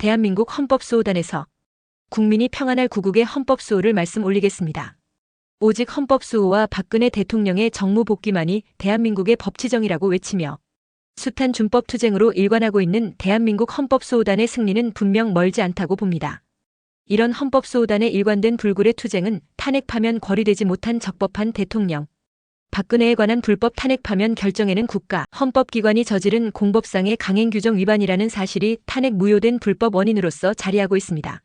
대한민국 헌법수호단에서 국민이 평안할 구국의 헌법수호를 말씀 올리겠습니다. 오직 헌법수호와 박근혜 대통령의 정무 복귀만이 대한민국의 법치정이라고 외치며 숱한 준법투쟁으로 일관하고 있는 대한민국 헌법수호단의 승리는 분명 멀지 않다고 봅니다. 이런 헌법수호단의 일관된 불굴의 투쟁은 탄핵 파면 거리되지 못한 적법한 대통령 박근혜에 관한 불법 탄핵 파면 결정에는 국가 헌법기관이 저지른 공법상의 강행규정 위반이라는 사실이 탄핵 무효된 불법 원인으로서 자리하고 있습니다.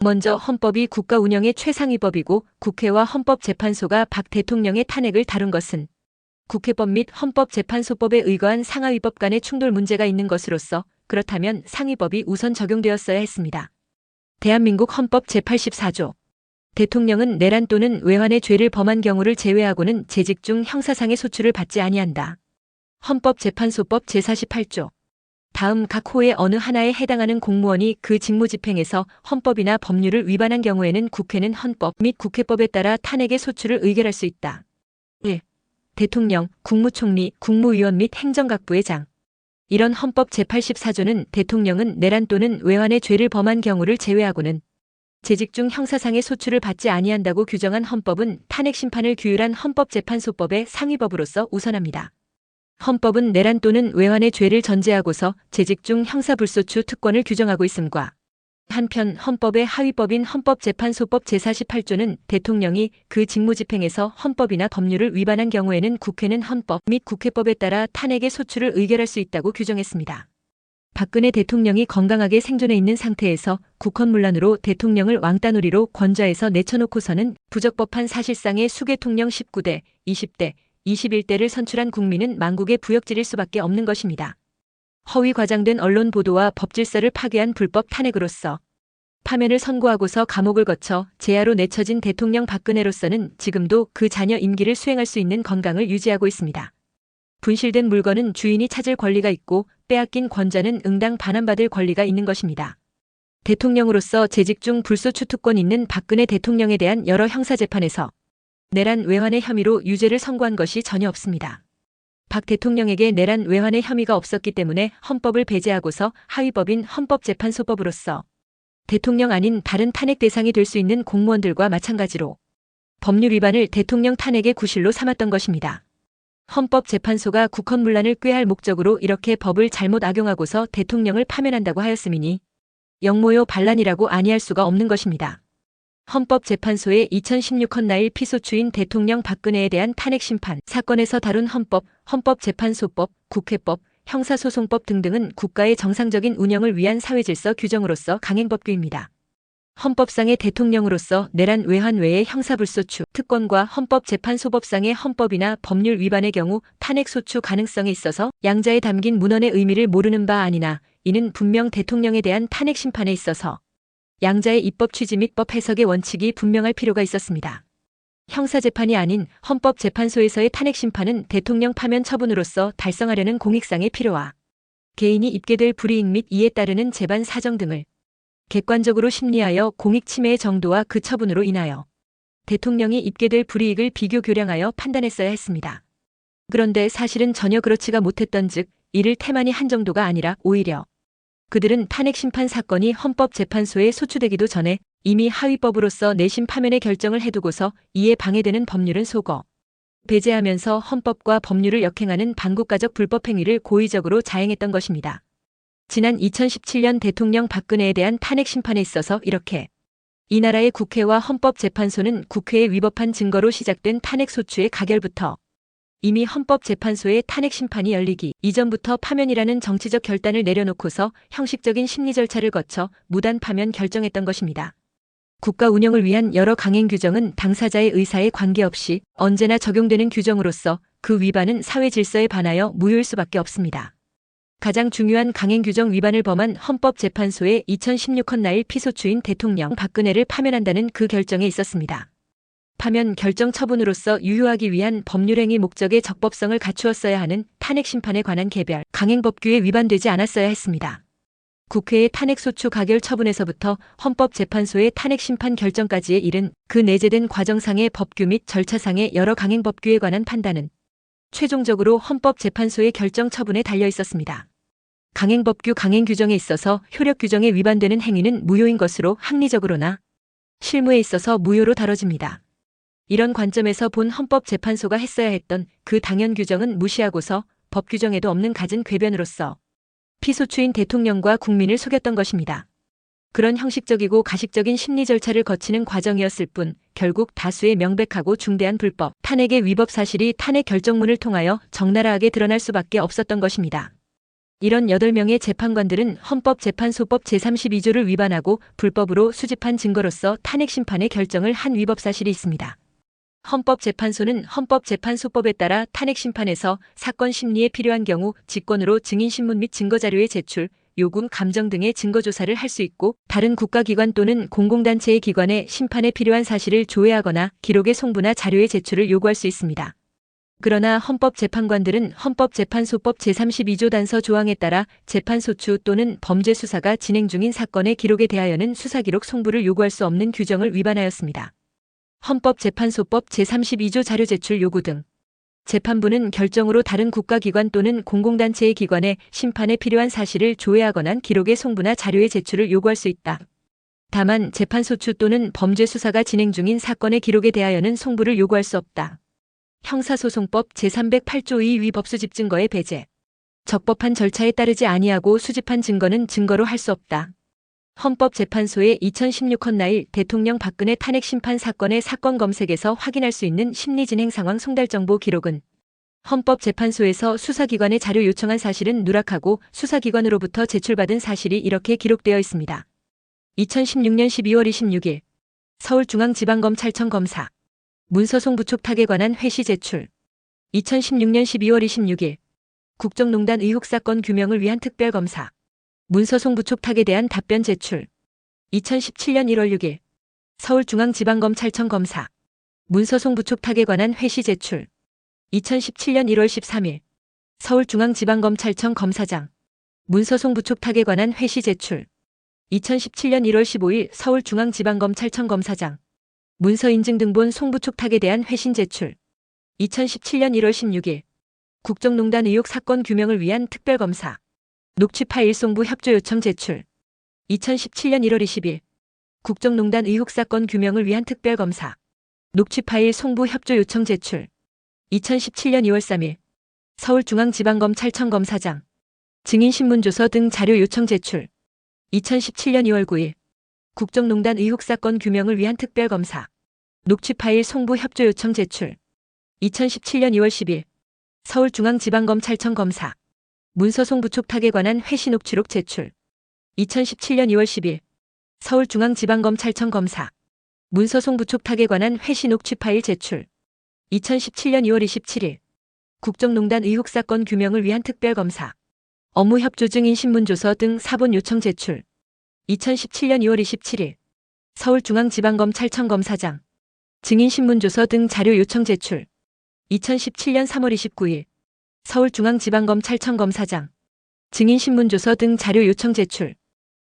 먼저 헌법이 국가 운영의 최상위법이고 국회와 헌법재판소가 박 대통령의 탄핵을 다룬 것은 국회법 및 헌법재판소법에 의거한 상하위법 간의 충돌 문제가 있는 것으로서 그렇다면 상위법이 우선 적용되었어야 했습니다. 대한민국 헌법 제84조 대통령은 내란 또는 외환의 죄를 범한 경우를 제외하고는 재직 중 형사상의 소출을 받지 아니한다. 헌법재판소법 제48조 다음 각 호의 어느 하나에 해당하는 공무원이 그 직무 집행에서 헌법이나 법률을 위반한 경우에는 국회는 헌법 및 국회법에 따라 탄핵의 소출을 의결할 수 있다. 1. 대통령, 국무총리, 국무위원 및 행정각부의장. 이런 헌법 제84조는 대통령은 내란 또는 외환의 죄를 범한 경우를 제외하고는 재직 중 형사상의 소출을 받지 아니한다고 규정한 헌법은 탄핵 심판을 규율한 헌법재판소법의 상위법으로서 우선합니다. 헌법은 내란 또는 외환의 죄를 전제하고서 재직 중 형사불소추 특권을 규정하고 있음과 한편 헌법의 하위법인 헌법재판소법 제48조는 대통령이 그 직무 집행에서 헌법이나 법률을 위반한 경우에는 국회는 헌법 및 국회법에 따라 탄핵의 소출을 의결할 수 있다고 규정했습니다. 박근혜 대통령이 건강하게 생존해 있는 상태에서 국헌문란으로 대통령을 왕따놀이로 권좌에서 내쳐놓고서는 부적법한 사실상의 수계통령 19대, 20대, 21대를 선출한 국민은 만국의 부역질일 수밖에 없는 것입니다. 허위 과장된 언론 보도와 법질서를 파괴한 불법 탄핵으로서 파면을 선고하고서 감옥을 거쳐 재하로 내쳐진 대통령 박근혜로서는 지금도 그 자녀 임기를 수행할 수 있는 건강을 유지하고 있습니다. 분실된 물건은 주인이 찾을 권리가 있고 빼앗긴 권자는 응당 반환받을 권리가 있는 것입니다. 대통령으로서 재직 중 불소추 특권 있는 박근혜 대통령에 대한 여러 형사재판에서 내란 외환의 혐의로 유죄를 선고한 것이 전혀 없습니다. 박 대통령에게 내란 외환의 혐의가 없었기 때문에 헌법을 배제하고서 하위법인 헌법재판소법으로서 대통령 아닌 다른 탄핵 대상이 될 수 있는 공무원들과 마찬가지로 법률 위반을 대통령 탄핵의 구실로 삼았던 것입니다. 헌법재판소가 국헌문란을 꾀할 목적으로 이렇게 법을 잘못 악용하고서 대통령을 파면한다고 하였음이니 영모요 반란이라고 아니할 수가 없는 것입니다. 헌법재판소의 2016 헌나일 피소추인 대통령 박근혜에 대한 탄핵심판 사건에서 다룬 헌법, 헌법재판소법, 국회법, 형사소송법 등등은 국가의 정상적인 운영을 위한 사회질서 규정으로서 강행법규입니다. 헌법상의 대통령으로서 내란 외환 외의 형사불소추 특권과 헌법재판소법상의 헌법이나 법률 위반의 경우 탄핵소추 가능성에 있어서 양자에 담긴 문헌의 의미를 모르는 바 아니나 이는 분명 대통령에 대한 탄핵 심판에 있어서 양자의 입법 취지 및 법 해석의 원칙이 분명할 필요가 있었습니다. 형사재판이 아닌 헌법재판소에서의 탄핵 심판은 대통령 파면 처분으로서 달성하려는 공익상의 필요와 개인이 입게 될 불이익 및 이에 따르는 재반 사정 등을 객관적으로 심리하여 공익 침해의 정도와 그 처분으로 인하여 대통령이 입게 될 불이익을 비교 교량하여 판단했어야 했습니다. 그런데 사실은 전혀 그렇지가 못했던즉 이를 태만히 한 정도가 아니라 오히려 그들은 탄핵 심판 사건이 헌법재판소에 소추되기도 전에 이미 하위법으로서 내심 파면의 결정을 해두고서 이에 방해되는 법률은 소거, 배제하면서 헌법과 법률을 역행하는 반국가적 불법 행위를 고의적으로 자행했던 것입니다. 지난 2017년 대통령 박근혜에 대한 탄핵 심판에 있어서 이렇게 이 나라의 국회와 헌법재판소는 국회에 위법한 증거로 시작된 탄핵 소추의 가결부터 이미 헌법재판소의 탄핵 심판이 열리기 이전부터 파면이라는 정치적 결단을 내려놓고서 형식적인 심리 절차를 거쳐 무단 파면 결정했던 것입니다. 국가 운영을 위한 여러 강행 규정은 당사자의 의사에 관계없이 언제나 적용되는 규정으로서 그 위반은 사회 질서에 반하여 무효일 수밖에 없습니다. 가장 중요한 강행 규정 위반을 범한 헌법재판소의 2016 헌나일 피소추인 대통령 박근혜를 파면한다는 그 결정에 있었습니다. 파면 결정 처분으로서 유효하기 위한 법률행위 목적의 적법성을 갖추었어야 하는 탄핵 심판에 관한 개별 강행법규에 위반되지 않았어야 했습니다. 국회의 탄핵소추 가결 처분에서부터 헌법재판소의 탄핵심판 결정까지에 이른 그 내재된 과정상의 법규 및 절차상의 여러 강행법규에 관한 판단은 최종적으로 헌법재판소의 결정 처분에 달려 있었습니다. 강행법규 강행 규정에 있어서 효력 규정에 위반되는 행위는 무효인 것으로 합리적으로나 실무에 있어서 무효로 다뤄집니다. 이런 관점에서 본 헌법재판소가 했어야 했던 그 당연 규정은 무시하고서 법 규정에도 없는 갖은 궤변으로서 피소추인 대통령과 국민을 속였던 것입니다. 그런 형식적이고 가식적인 심리 절차를 거치는 과정이었을 뿐 결국 다수의 명백하고 중대한 불법, 탄핵의 위법 사실이 탄핵 결정문을 통하여 적나라하게 드러날 수밖에 없었던 것입니다. 이런 8명의 재판관들은 헌법재판소법 제32조를 위반하고 불법으로 수집한 증거로서 탄핵 심판의 결정을 한 위법 사실이 있습니다. 헌법재판소는 헌법재판소법에 따라 탄핵 심판에서 사건 심리에 필요한 경우 직권으로 증인신문 및 증거자료의 제출, 요금, 감정 등의 증거조사를 할 수 있고 다른 국가기관 또는 공공단체의 기관에 심판에 필요한 사실을 조회하거나 기록의 송부나 자료의 제출을 요구할 수 있습니다. 그러나 헌법재판관들은 헌법재판소법 제32조 단서 조항에 따라 재판소추 또는 범죄수사가 진행 중인 사건의 기록에 대하여는 수사기록 송부를 요구할 수 없는 규정을 위반하였습니다. 헌법재판소법 제32조 자료 제출 요구 등 재판부는 결정으로 다른 국가기관 또는 공공단체의 기관에 심판에 필요한 사실을 조회하거나 기록의 송부나 자료의 제출을 요구할 수 있다. 다만 재판소추 또는 범죄수사가 진행 중인 사건의 기록에 대하여는 송부를 요구할 수 없다. 형사소송법 제308조 2 위법수집 증거의 배제. 적법한 절차에 따르지 아니하고 수집한 증거는 증거로 할 수 없다. 헌법재판소의 2016 헛나일 대통령 박근혜 탄핵 심판 사건의 사건 검색에서 확인할 수 있는 심리진행 상황 송달정보 기록은 헌법재판소에서 수사기관에 자료 요청한 사실은 누락하고 수사기관으로부터 제출받은 사실이 이렇게 기록되어 있습니다. 2016년 12월 26일 서울중앙지방검찰청 검사 문서송 부촉탁에 관한 회시 제출. 2016년 12월 26일 국정농단 의혹 사건 규명을 위한 특별검사 문서송 부촉탁에 대한 답변 제출. 2017년 1월 6일 서울중앙지방검찰청 검사 문서송 부촉탁에 관한 회시 제출. 2017년 1월 13일 서울중앙지방검찰청 검사장 문서송 부촉탁에 관한 회시 제출. 2017년 1월 15일 서울중앙지방검찰청 검사장 문서 인증 등본 송부촉탁에 대한 회신 제출. 2017년 1월 16일 국정농단 의혹 사건 규명을 위한 특별검사 녹취 파일 송부 협조 요청 제출. 2017년 1월 20일 국정농단 의혹 사건 규명을 위한 특별검사 녹취 파일 송부 협조 요청 제출. 2017년 2월 3일 서울중앙지방검찰청 검사장 증인신문조서 등 자료 요청 제출. 2017년 2월 9일 국정농단 의혹 사건 규명을 위한 특별검사 녹취 파일 송부 협조 요청 제출. 2017년 2월 10일 서울중앙지방검찰청 검사 문서송 부촉탁에 관한 회시 녹취록 제출. 2017년 2월 10일 서울중앙지방검찰청 검사 문서송 부촉탁에 관한 회시 녹취 파일 제출. 2017년 2월 27일 국정농단 의혹 사건 규명을 위한 특별검사 업무 협조 증인 신문조서 등 사본 요청 제출. 2017년 2월 27일 서울중앙지방검찰청 검사장 증인 신문조서 등 자료 요청 제출. 2017년 3월 29일 서울중앙지방검찰청 검사장 증인신문조서 등 자료 요청 제출.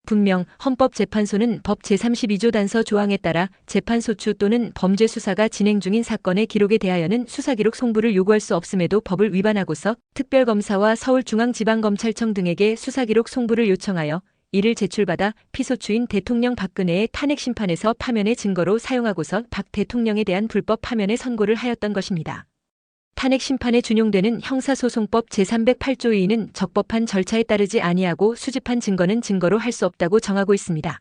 분명 헌법재판소는 법 제32조 단서 조항에 따라 재판소추 또는 범죄수사가 진행 중인 사건의 기록에 대하여는 수사기록 송부를 요구할 수 없음에도 법을 위반하고서 특별검사와 서울중앙지방검찰청 등에게 수사기록 송부를 요청하여 이를 제출받아 피소추인 대통령 박근혜의 탄핵 심판에서 파면의 증거로 사용하고서 박 대통령에 대한 불법 파면의 선고를 하였던 것입니다. 탄핵 심판에 준용되는 형사소송법 제308조 2는 적법한 절차에 따르지 아니하고 수집한 증거는 증거로 할 수 없다고 정하고 있습니다.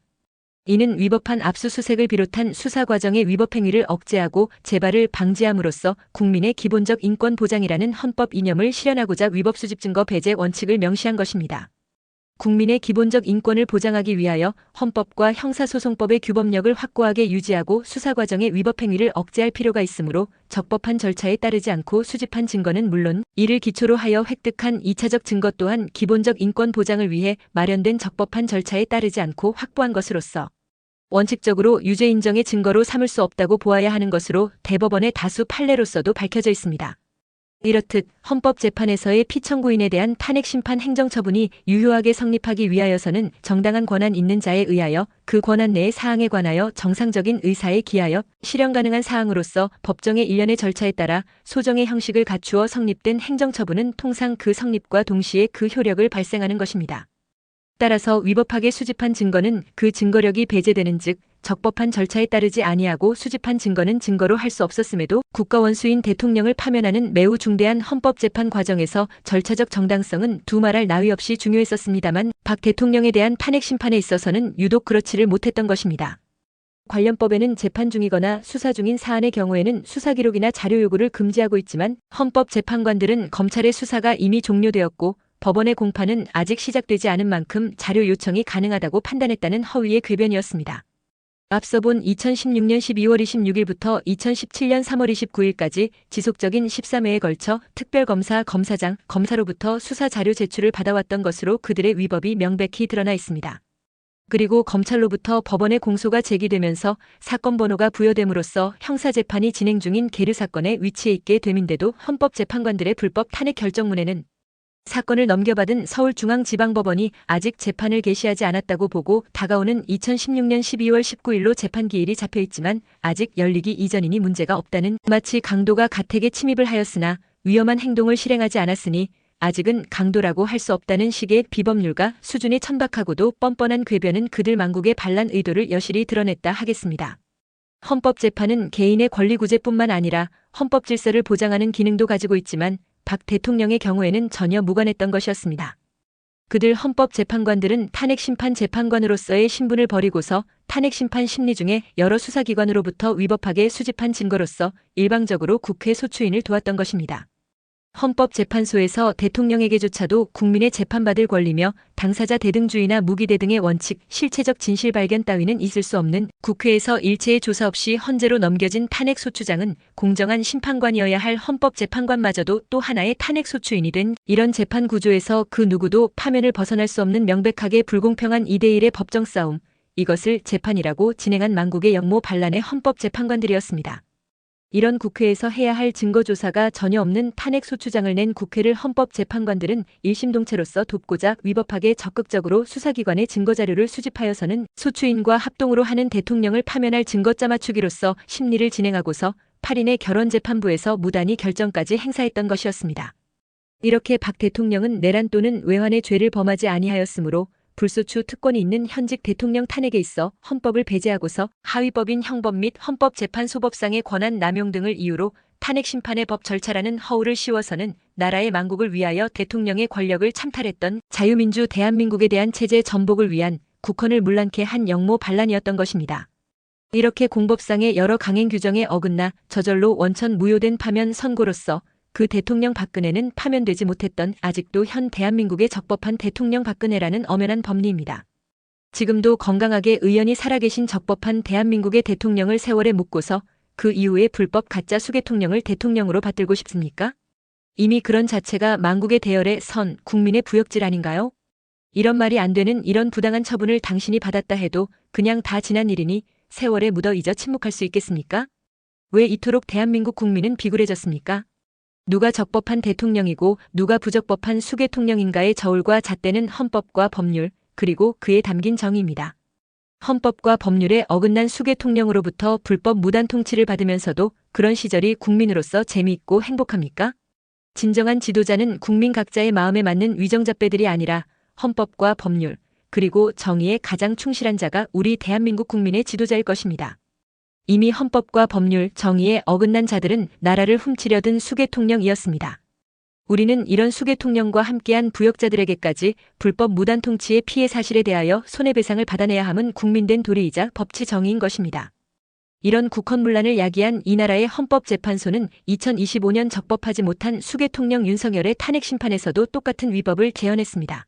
이는 위법한 압수수색을 비롯한 수사 과정의 위법 행위를 억제하고 재발을 방지함으로써 국민의 기본적 인권 보장이라는 헌법 이념을 실현하고자 위법 수집 증거 배제 원칙을 명시한 것입니다. 국민의 기본적 인권을 보장하기 위하여 헌법과 형사소송법의 규범력을 확고하게 유지하고 수사 과정의 위법 행위를 억제할 필요가 있으므로 적법한 절차에 따르지 않고 수집한 증거는 물론 이를 기초로 하여 획득한 2차적 증거 또한 기본적 인권 보장을 위해 마련된 적법한 절차에 따르지 않고 확보한 것으로서 원칙적으로 유죄 인정의 증거로 삼을 수 없다고 보아야 하는 것으로 대법원의 다수 판례로서도 밝혀져 있습니다. 이렇듯 헌법재판에서의 피청구인에 대한 탄핵심판 행정처분이 유효하게 성립하기 위하여서는 정당한 권한 있는 자에 의하여 그 권한 내의 사항에 관하여 정상적인 의사에 기하여 실현 가능한 사항으로서 법정의 일련의 절차에 따라 소정의 형식을 갖추어 성립된 행정처분은 통상 그 성립과 동시에 그 효력을 발생하는 것입니다. 따라서 위법하게 수집한 증거는 그 증거력이 배제되는 즉 적법한 절차에 따르지 아니하고 수집한 증거는 증거로 할 수 없었음에도 국가원수인 대통령을 파면하는 매우 중대한 헌법재판 과정에서 절차적 정당성은 두말할 나위 없이 중요했었습니다만 박 대통령에 대한 탄핵심판에 있어서는 유독 그렇지를 못했던 것입니다. 관련법에는 재판 중이거나 수사 중인 사안의 경우에는 수사기록이나 자료 요구를 금지하고 있지만 헌법재판관들은 검찰의 수사가 이미 종료되었고 법원의 공판은 아직 시작되지 않은 만큼 자료 요청이 가능하다고 판단했다는 허위의 궤변이었습니다. 앞서 본 2016년 12월 26일부터 2017년 3월 29일까지 지속적인 13회에 걸쳐 특별검사, 검사장, 검사로부터 수사 자료 제출을 받아왔던 것으로 그들의 위법이 명백히 드러나 있습니다. 그리고 검찰로부터 법원에 공소가 제기되면서 사건 번호가 부여됨으로써 형사재판이 진행 중인 게르 사건에 위치해 있게 됨인데도 헌법재판관들의 불법 탄핵 결정문에는 사건을 넘겨받은 서울중앙지방법원이 아직 재판을 개시하지 않았다고 보고 다가오는 2016년 12월 19일로 재판기일이 잡혀있지만 아직 열리기 이전이니 문제가 없다는 마치 강도가 가택에 침입을 하였으나 위험한 행동을 실행하지 않았으니 아직은 강도라고 할 수 없다는 식의 비법률과 수준이 천박하고도 뻔뻔한 궤변은 그들 망국의 반란 의도를 여실히 드러냈다 하겠습니다. 헌법재판은 개인의 권리구제뿐만 아니라 헌법 질서를 보장하는 기능도 가지고 있지만 박 대통령의 경우에는 전혀 무관했던 것이었습니다. 그들 헌법재판관들은 탄핵심판 재판관으로서의 신분을 버리고서 탄핵심판 심리 중에 여러 수사기관으로부터 위법하게 수집한 증거로서 일방적으로 국회 소추인을 도왔던 것입니다. 헌법재판소에서 대통령에게조차도 국민의 재판받을 권리며 당사자 대등주의나 무기대 등의 원칙, 실체적 진실 발견 따위는 있을 수 없는 국회에서 일체의 조사 없이 헌재로 넘겨진 탄핵소추장은 공정한 심판관이어야 할 헌법재판관마저도 또 하나의 탄핵소추인이 된 이런 재판 구조에서 그 누구도 파면을 벗어날 수 없는 명백하게 불공평한 2대1의 법정 싸움, 이것을 재판이라고 진행한 망국의 역모 반란의 헌법재판관들이었습니다. 이런 국회에서 해야 할 증거조사가 전혀 없는 탄핵소추장을 낸 국회를 헌법재판관들은 일심동체로서 돕고자 위법하게 적극적으로 수사기관의 증거자료를 수집하여서는 소추인과 합동으로 하는 대통령을 파면할 증거 짜맞추기로서 심리를 진행하고서 8인의 결원재판부에서 무단히 결정까지 행사했던 것이었습니다. 이렇게 박 대통령은 내란 또는 외환의 죄를 범하지 아니하였으므로 불소추 특권이 있는 현직 대통령 탄핵에 있어 헌법을 배제하고서 하위법인 형법 및 헌법재판소법상의 권한 남용 등을 이유로 탄핵심판의 법 절차라는 허울을 씌워서는 나라의 망국을 위하여 대통령의 권력을 참탈했던 자유민주 대한민국에 대한 체제 전복을 위한 국헌을 문란케 한 역모 반란이었던 것입니다. 이렇게 공법상의 여러 강행 규정에 어긋나 저절로 원천 무효된 파면 선고로서 그 대통령 박근혜는 파면되지 못했던 아직도 현 대한민국의 적법한 대통령 박근혜라는 엄연한 법리입니다. 지금도 건강하게 의연히 살아계신 적법한 대한민국의 대통령을 세월에 묻고서 그 이후에 불법 가짜 수개통령을 대통령으로 받들고 싶습니까? 이미 그런 자체가 망국의 대열에 선 국민의 부역질 아닌가요? 이런 말이 안 되는 이런 부당한 처분을 당신이 받았다 해도 그냥 다 지난 일이니 세월에 묻어 잊어 침묵할 수 있겠습니까? 왜 이토록 대한민국 국민은 비굴해졌습니까? 누가 적법한 대통령이고 누가 부적법한 수개통령인가의 저울과 잣대는 헌법과 법률, 그리고 그에 담긴 정의입니다. 헌법과 법률에 어긋난 수개통령으로부터 불법 무단 통치를 받으면서도 그런 시절이 국민으로서 재미있고 행복합니까? 진정한 지도자는 국민 각자의 마음에 맞는 위정잡배들이 아니라 헌법과 법률, 그리고 정의에 가장 충실한 자가 우리 대한민국 국민의 지도자일 것입니다. 이미 헌법과 법률, 정의에 어긋난 자들은 나라를 훔치려 든 수개통령이었습니다. 우리는 이런 수개통령과 함께한 부역자들에게까지 불법 무단 통치의 피해 사실에 대하여 손해배상을 받아내야 함은 국민된 도리이자 법치 정의인 것입니다. 이런 국헌문란을 야기한 이 나라의 헌법재판소는 2025년 적법하지 못한 수개통령 윤석열의 탄핵심판에서도 똑같은 위법을 재현했습니다.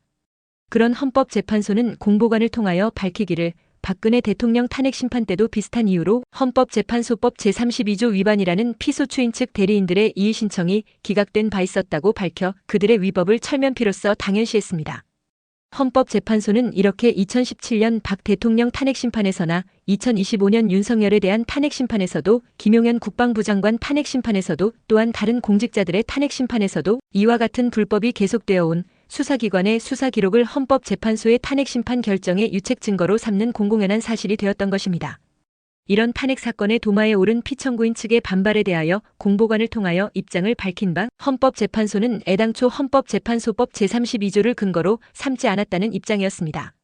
그런 헌법재판소는 공보관을 통하여 밝히기를 박근혜 대통령 탄핵심판 때도 비슷한 이유로 헌법재판소법 제32조 위반이라는 피소추인 측 대리인들의 이의신청이 기각된 바 있었다고 밝혀 그들의 위법을 철면피로써 당연시했습니다. 헌법재판소는 이렇게 2017년 박 대통령 탄핵 심판에서나 2025년 윤석열에 대한 탄핵 심판에서도 김용현 국방부 장관 탄핵 심판에서도 또한 다른 공직자들의 탄핵 심판에서도 이와 같은 불법이 계속되어 온 수사기관의 수사 기록을 헌법재판소의 탄핵 심판 결정의 유책 증거로 삼는 공공연한 사실이 되었던 것입니다. 이런 탄핵 사건의 도마에 오른 피청구인 측의 반발에 대하여 공보관을 통하여 입장을 밝힌 바 헌법재판소는 애당초 헌법재판소법 제32조를 근거로 삼지 않았다는 입장이었습니다.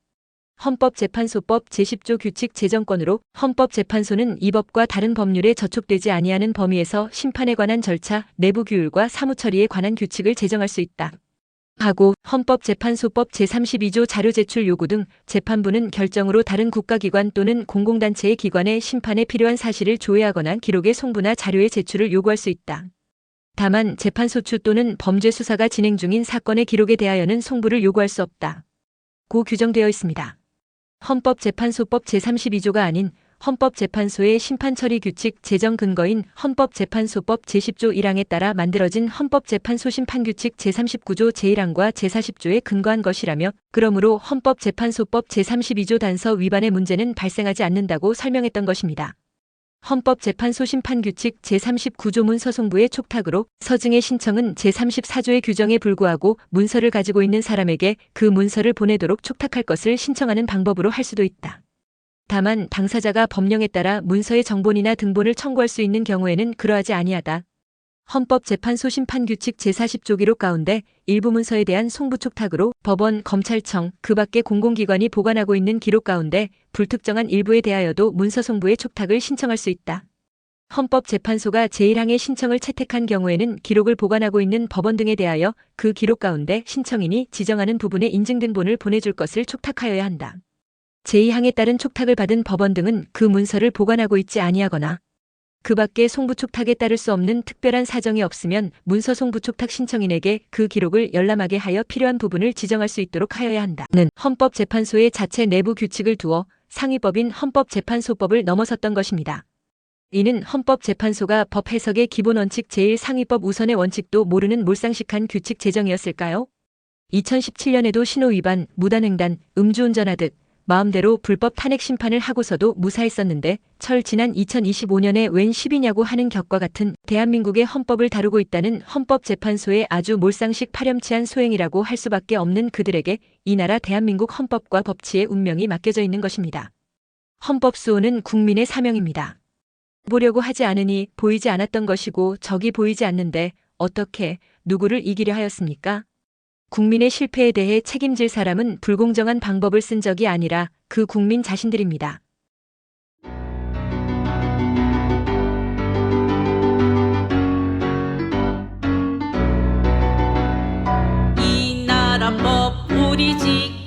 헌법재판소법 제10조 규칙 제정권으로 헌법재판소는 이 법과 다른 법률에 저촉되지 아니하는 범위에서 심판에 관한 절차, 내부 규율과 사무처리에 관한 규칙을 제정할 수 있다. 하고 헌법재판소법 제32조 자료 제출 요구 등 재판부는 결정으로 다른 국가기관 또는 공공단체의 기관에 심판에 필요한 사실을 조회하거나 기록의 송부나 자료의 제출을 요구할 수 있다. 다만 재판소추 또는 범죄 수사가 진행 중인 사건의 기록에 대하여는 송부를 요구할 수 없다. 고 규정되어 있습니다. 헌법재판소법 제32조가 아닌 헌법재판소의 심판처리 규칙 제정 근거인 헌법재판소법 제10조 1항에 따라 만들어진 헌법재판소 심판규칙 제39조 제1항과 제40조에 근거한 것이라며 그러므로 헌법재판소법 제32조 단서 위반의 문제는 발생하지 않는다고 설명했던 것입니다. 헌법재판소 심판규칙 제39조 문서송부의 촉탁으로 서증의 신청은 제34조의 규정에 불구하고 문서를 가지고 있는 사람에게 그 문서를 보내도록 촉탁할 것을 신청하는 방법으로 할 수도 있다. 다만 당사자가 법령에 따라 문서의 정본이나 등본을 청구할 수 있는 경우에는 그러하지 아니하다. 헌법재판소 심판규칙 제40조 기록 가운데 일부 문서에 대한 송부 촉탁으로 법원, 검찰청, 그 밖의 공공기관이 보관하고 있는 기록 가운데 불특정한 일부에 대하여도 문서 송부의 촉탁을 신청할 수 있다. 헌법재판소가 제1항의 신청을 채택한 경우에는 기록을 보관하고 있는 법원 등에 대하여 그 기록 가운데 신청인이 지정하는 부분의 인증등본을 보내줄 것을 촉탁하여야 한다. 제2항에 따른 촉탁을 받은 법원 등은 그 문서를 보관하고 있지 아니하거나 그 밖에 송부 촉탁에 따를 수 없는 특별한 사정이 없으면 문서 송부 촉탁 신청인에게 그 기록을 열람하게 하여 필요한 부분을 지정할 수 있도록 하여야 한다는 헌법재판소의 자체 내부 규칙을 두어 상위법인 헌법재판소법을 넘어섰던 것입니다. 이는 헌법재판소가 법 해석의 기본 원칙 제1상위법 우선의 원칙도 모르는 몰상식한 규칙 제정이었을까요? 2017년에도 신호 위반, 무단횡단, 음주운전하듯 마음대로 불법 탄핵 심판을 하고서도 무사했었는데 지난 2025년에 웬 10이냐고 하는 격과 같은 대한민국의 헌법을 다루고 있다는 헌법재판소의 아주 몰상식 파렴치한 소행이라고 할 수밖에 없는 그들에게 이 나라 대한민국 헌법과 법치의 운명이 맡겨져 있는 것입니다. 헌법수호는 국민의 사명입니다. 보려고 하지 않으니 보이지 않았던 것이고 적이 보이지 않는데 어떻게 누구를 이기려 하였습니까? 국민의 실패에 대해 책임질 사람은 불공정한 방법을 쓴 적이 아니라 그 국민 자신들입니다. 이 나라 법 우리 지